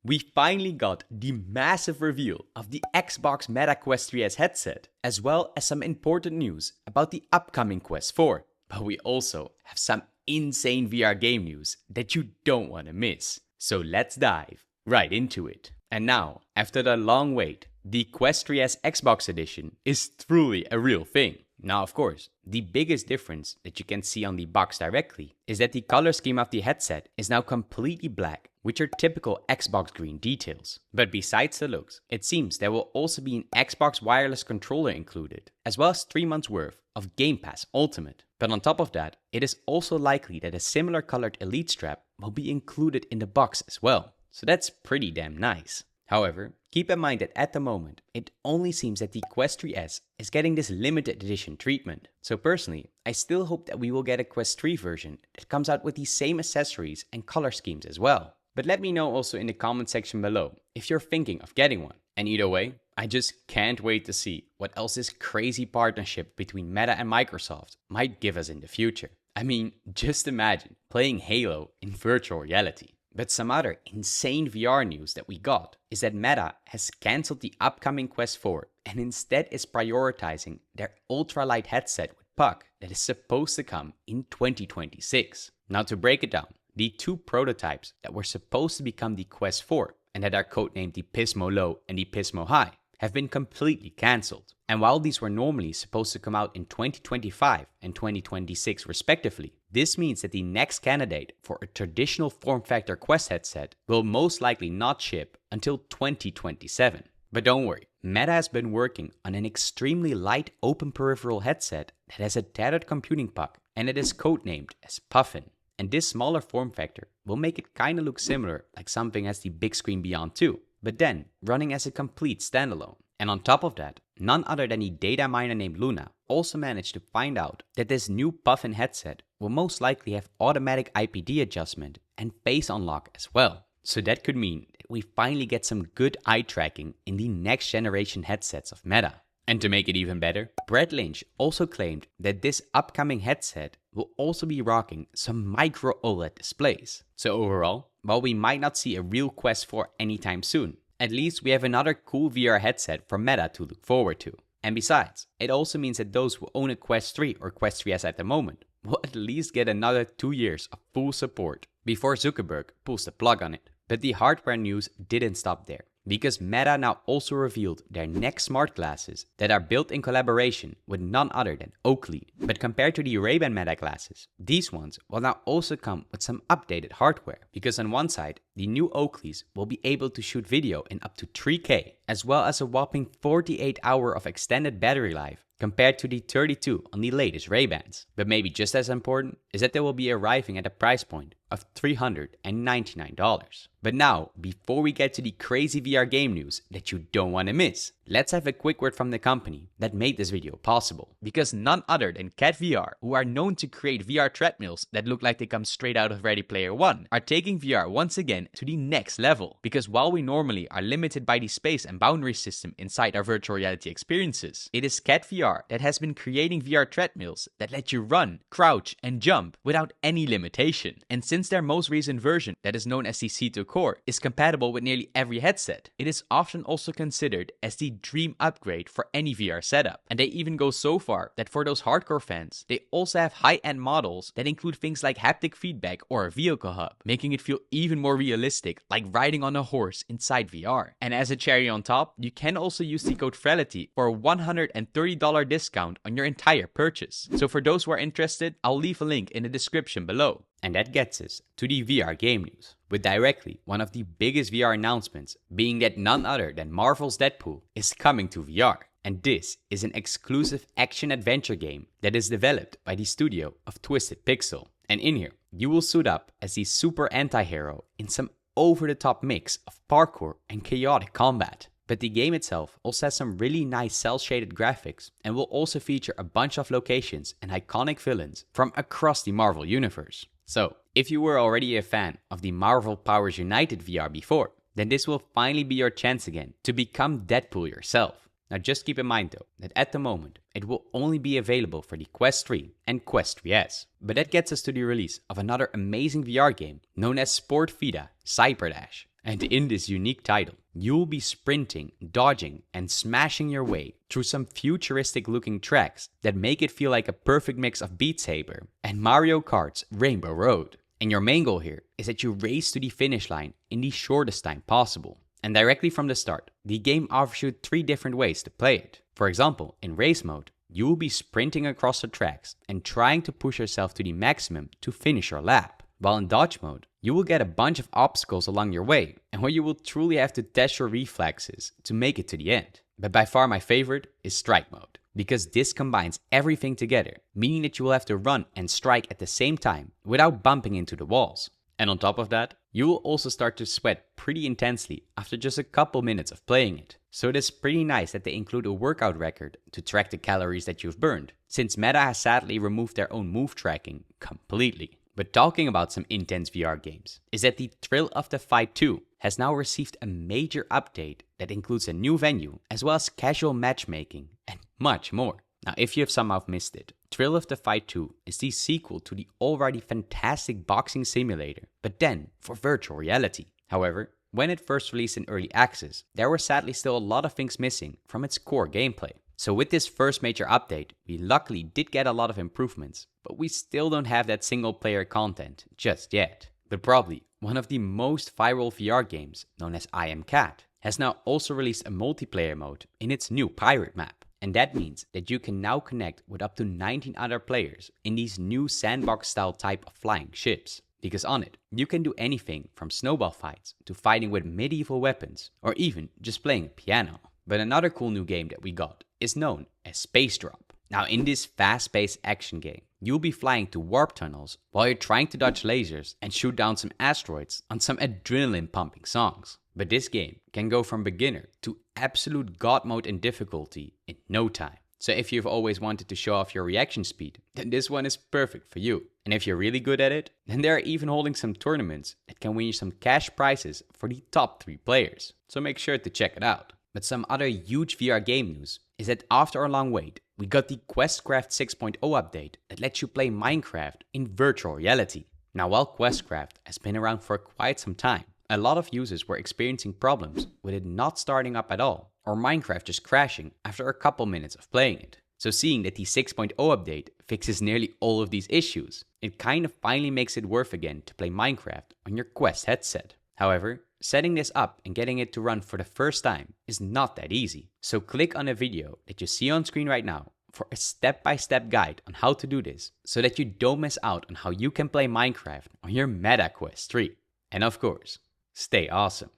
we finally got the massive reveal of the Xbox Meta Quest 3S headset, as well as some important news about the upcoming Quest 4. But we also have some insane VR game news that you don't want to miss. So let's dive right into it. And now, after the long wait, the Quest 3S Xbox Edition is truly a real thing. Now, of course, the biggest difference that you can see on the box directly is that the color scheme of the headset is now completely black with your typical Xbox green details. But besides the looks, it seems there will also be an Xbox wireless controller included, as well as 3 months worth of Game Pass Ultimate. But on top of that, it is also likely that a similar colored Elite strap will be included in the box as well. So that's pretty damn nice. However, keep in mind that at the moment, it only seems that the Quest 3S is getting this limited edition treatment. So personally, I still hope that we will get a Quest 3 version that comes out with the same accessories and color schemes as well. But let me know also in the comment section below if you're thinking of getting one. And either way, I just can't wait to see what else this crazy partnership between Meta and Microsoft might give us in the future. I mean, just imagine playing Halo in virtual reality. But some other insane VR news that we got is that Meta has cancelled the upcoming Quest 4 and instead is prioritizing their ultralight headset with puck that is supposed to come in 2026. Now to break it down, the 2 prototypes that were supposed to become the Quest 4 and that are codenamed the Pismo Low and the Pismo High have been completely cancelled. And while these were normally supposed to come out in 2025 and 2026 respectively, this means that the next candidate for a traditional form factor Quest headset will most likely not ship until 2027. But don't worry, Meta has been working on an extremely light open peripheral headset that has a tethered computing puck and it is codenamed as Puffin. And this smaller form factor will make it kinda look similar like something as the Big Screen Beyond 2, but then running as a complete standalone. And on top of that, none other than the data miner named Luna also managed to find out that this new Puffin headset will most likely have automatic IPD adjustment and face unlock as well. So that could mean that we finally get some good eye tracking in the next generation headsets of Meta. And to make it even better, Brett Lynch also claimed that this upcoming headset will also be rocking some micro OLED displays. So overall, while we might not see a real Quest 4 anytime soon, at least we have another cool VR headset for Meta to look forward to. And besides, it also means that those who own a Quest 3 or Quest 3S at the moment will at least get another 2 years of full support before Zuckerberg pulls the plug on it. But the hardware news didn't stop there, because Meta now also revealed their next smart glasses that are built in collaboration with none other than Oakley. But compared to the Ray-Ban Meta glasses, these ones will now also come with some updated hardware, because on one side, the new Oakleys will be able to shoot video in up to 3K, as well as a whopping 48 hours of extended battery life compared to the 32 on the latest Ray-Bans. But maybe just as important is that they will be arriving at a price point of $399. But now, before we get to the crazy VR game news that you don't want to miss, let's have a quick word from the company that made this video possible. Because none other than Cat VR, who are known to create VR treadmills that look like they come straight out of Ready Player One, are taking VR once again to the next level. Because while we normally are limited by the space and boundary system inside our virtual reality experiences, it is Cat VR that has been creating VR treadmills that let you run, crouch, and jump without any limitation. And since their most recent version, that is known as the C2 Core, is compatible with nearly every headset, it is often also considered as the dream upgrade for any VR setup. And they even go so far that for those hardcore fans, they also have high-end models that include things like haptic feedback or a vehicle hub, making it feel even more realistic, like riding on a horse inside VR. And as a cherry on top, you can also use the code VRelity for a $130 discount on your entire purchase. So for those who are interested, I'll leave a link in the description below. And that gets us to the VR game news, with directly one of the biggest VR announcements being that none other than Marvel's Deadpool is coming to VR. And this is an exclusive action-adventure game that is developed by the studio of Twisted Pixel. And in here, you will suit up as the super anti-hero in some over-the-top mix of parkour and chaotic combat. But the game itself also has some really nice cel-shaded graphics and will also feature a bunch of locations and iconic villains from across the Marvel universe. So, if you were already a fan of the Marvel Powers United VR before, then this will finally be your chance again to become Deadpool yourself. Now just keep in mind though, that at the moment, it will only be available for the Quest 3 and Quest 3S. But that gets us to the release of another amazing VR game known as Sport Vida Cyberdash. And in this unique title, you'll be sprinting, dodging, and smashing your way through some futuristic looking tracks that make it feel like a perfect mix of Beat Saber and Mario Kart's Rainbow Road. And your main goal here is that you race to the finish line in the shortest time possible. And directly from the start, the game offers you 3 different ways to play it. For example, in race mode, you will be sprinting across the tracks and trying to push yourself to the maximum to finish your lap. While in dodge mode, you will get a bunch of obstacles along your way, and where you will truly have to test your reflexes to make it to the end. But by far my favorite is strike mode, because this combines everything together, meaning that you will have to run and strike at the same time without bumping into the walls. And on top of that, you will also start to sweat pretty intensely after just a couple minutes of playing it. So it is pretty nice that they include a workout record to track the calories that you've burned, since Meta has sadly removed their own move tracking completely. But talking about some intense VR games, is that the Thrill of the Fight 2 has now received a major update that includes a new venue, as well as casual matchmaking, and much more. Now, if you have somehow missed it, Thrill of the Fight 2 is the sequel to the already fantastic boxing simulator, but then for virtual reality. However, when it first released in early access, there were sadly still a lot of things missing from its core gameplay. So with this first major update, we luckily did get a lot of improvements, but we still don't have that single player content just yet. But probably one of the most viral VR games, known as I Am Cat, has now also released a multiplayer mode in its new pirate map. And that means that you can now connect with up to 19 other players in these new sandbox style type of flying ships. Because on it, you can do anything from snowball fights to fighting with medieval weapons, or even just playing a piano. But another cool new game that we got is known as Space Drop. Now in this fast-paced action game, you'll be flying to warp tunnels while you're trying to dodge lasers and shoot down some asteroids on some adrenaline-pumping songs. But this game can go from beginner to absolute god mode in difficulty in no time. So if you've always wanted to show off your reaction speed, then this one is perfect for you. And if you're really good at it, then they are even holding some tournaments that can win you some cash prizes for the top 3 players. So make sure to check it out. But some other huge VR game news is that after a long wait, we got the Questcraft 6.0 update that lets you play Minecraft in virtual reality. Now while Questcraft has been around for quite some time, a lot of users were experiencing problems with it not starting up at all, or Minecraft just crashing after a couple minutes of playing it. So seeing that the 6.0 update fixes nearly all of these issues, it kind of finally makes it worth again to play Minecraft on your Quest headset. However, setting this up and getting it to run for the first time is not that easy. So click on the video that you see on screen right now for a step-by-step guide on how to do this, so that you don't miss out on how you can play Minecraft on your Meta Quest 3. And of course, stay awesome.